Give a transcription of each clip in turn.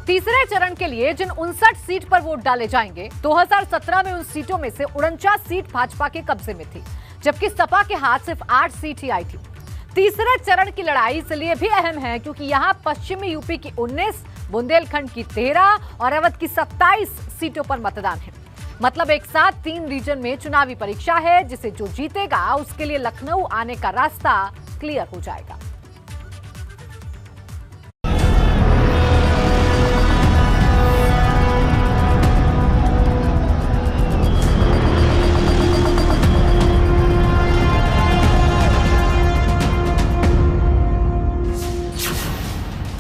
तीसरे चरण के लिए जिन 59 सीट पर वोट डाले जाएंगे, 2017 में उन सीटों में से 49 सीट भाजपा के कब्जे में थी, जबकि सपा के हाथ सिर्फ 8 सीट ही आई थी। तीसरे चरण की लड़ाई इसलिए भी अहम है क्योंकि यहां पश्चिमी यूपी की 19, बुंदेलखंड की 13 और अवध की 27 सीटों पर मतदान है। मतलब एक साथ 3 रीजन में चुनावी परीक्षा है, जिसे जो जीतेगा उसके लिए लखनऊ आने का रास्ता क्लियर हो जाएगा।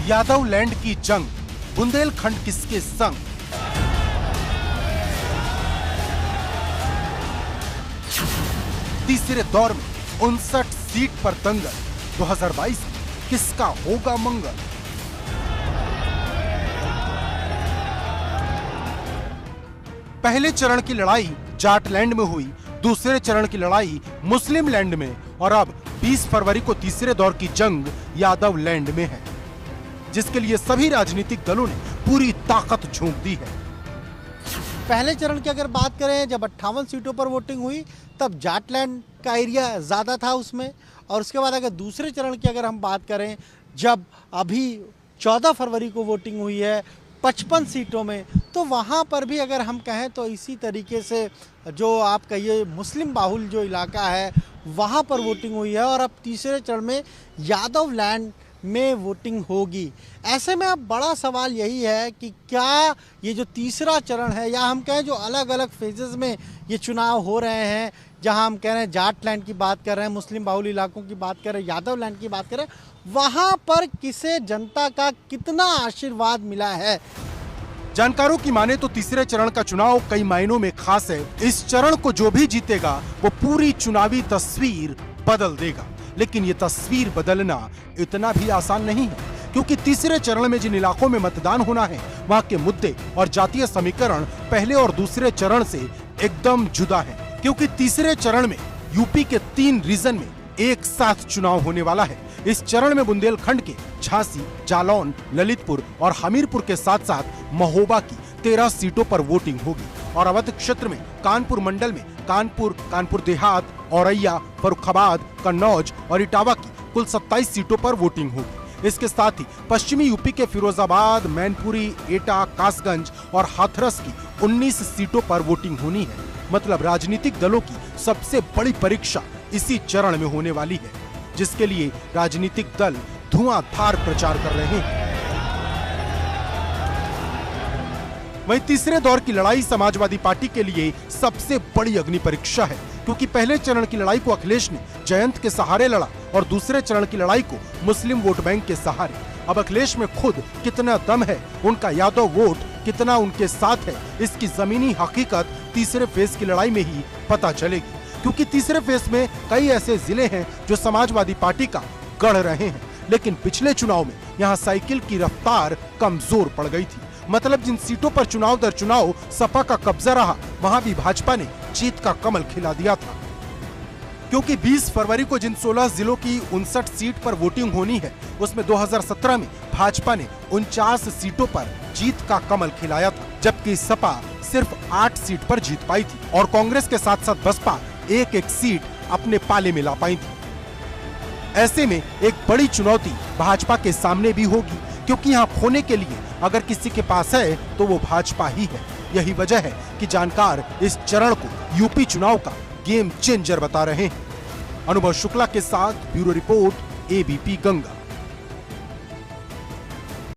यादव लैंड की जंग, बुंदेलखंड किसके संग? तीसरे दौर में 59 सीट पर दंगल, 2022 किसका होगा मंगल? पहले चरण की लड़ाई जाटलैंड में हुई, दूसरे चरण की लड़ाई मुस्लिम लैंड में और अब 20 फरवरी को तीसरे दौर की जंग यादव लैंड में है, जिसके लिए सभी राजनीतिक दलों ने पूरी ताकत झोंक दी है। पहले चरण की अगर बात करें, जब 58 सीटों पर वोटिंग हुई तब जाटलैंड का एरिया ज़्यादा था उसमें, और उसके बाद अगर दूसरे चरण की अगर हम बात करें, जब अभी 14 फरवरी को वोटिंग हुई है 55 सीटों में, तो वहाँ पर भी अगर हम कहें तो इसी तरीके से जो आप कहिए मुस्लिम बाहुल जो इलाका है वहाँ पर वोटिंग हुई है, और अब तीसरे चरण में यादव लैंड में वोटिंग होगी। ऐसे में अब बड़ा सवाल यही है कि क्या ये जो तीसरा चरण है, या हम कहें जो अलग अलग फेजेस में ये चुनाव हो रहे हैं, जहां हम कह रहे हैं जाट लैंड की बात कर रहे हैं, मुस्लिम बाहुल इलाकों की बात कर रहे हैं, यादव लैंड की बात कर रहे हैं, वहां पर किसे जनता का कितना आशीर्वाद मिला है? जानकारों की माने तो तीसरे चरण का चुनाव कई मायनों में खास है। इस चरण को जो भी जीतेगा वो पूरी चुनावी तस्वीर बदल देगा, लेकिन ये तस्वीर बदलना इतना भी आसान नहीं है, क्योंकि तीसरे चरण में जिन इलाकों में मतदान होना है वहां के मुद्दे और जातीय समीकरण पहले और दूसरे चरण से एकदम जुदा है। क्योंकि तीसरे चरण में यूपी के 3 रीजन में एक साथ चुनाव होने वाला है। इस चरण में बुंदेलखंड के झांसी, जालौन, ललितपुर और हमीरपुर के साथ साथ महोबा की 13 सीटों पर वोटिंग होगी, और अवध क्षेत्र में कानपुर मंडल में कानपुर, कानपुर देहात, औरैया, फर्रुखाबाद, कन्नौज और इटावा की कुल 27 सीटों पर वोटिंग होगी। इसके साथ ही पश्चिमी यूपी के फिरोजाबाद, मैनपुरी, एटा, कासगंज और हाथरस की 19 सीटों पर वोटिंग होनी है। मतलब राजनीतिक दलों की सबसे बड़ी परीक्षा इसी चरण में होने वाली है, जिसके लिए राजनीतिक दल धुआंधार प्रचार कर रहे हैं। वहीं तीसरे दौर की लड़ाई समाजवादी पार्टी के लिए सबसे बड़ी अग्नि परीक्षा है, क्योंकि पहले चरण की लड़ाई को अखिलेश ने जयंत के सहारे लड़ा और दूसरे चरण की लड़ाई को मुस्लिम वोट बैंक के सहारे। अब अखिलेश में खुद कितना दम है, उनका यादव वोट कितना उनके साथ है, इसकी जमीनी हकीकत तीसरे फेज की लड़ाई में ही पता चलेगी। क्योंकि तीसरे फेज में कई ऐसे जिले हैं जो समाजवादी पार्टी का गढ़ रहे हैं, लेकिन पिछले चुनाव में यहाँ साइकिल की रफ्तार कमजोर पड़ गई थी। मतलब जिन सीटों पर चुनाव दर चुनाव सपा का कब्जा रहा, वहां भी भाजपा ने जीत का कमल खिला दिया था। क्योंकि 20 फरवरी को जिन 16 जिलों की 59 सीट पर वोटिंग होनी है, उसमें 2017 में भाजपा ने 49 सीटों पर जीत का कमल खिलाया था, जबकि सपा सिर्फ 8 सीट पर जीत पाई थी, और कांग्रेस के साथ साथ बसपा एक सीट अपने पाले में ला पाई थी। ऐसे में एक बड़ी चुनौती भाजपा के सामने भी होगी, क्योंकि यहाँ खोने के लिए अगर किसी के पास है तो वो भाजपा ही है। यही वजह है कि जानकार इस चरण को यूपी चुनाव का गेम चेंजर बता रहे हैं। अनुभव शुक्ला के साथ ब्यूरो रिपोर्ट, एबीपी गंगा।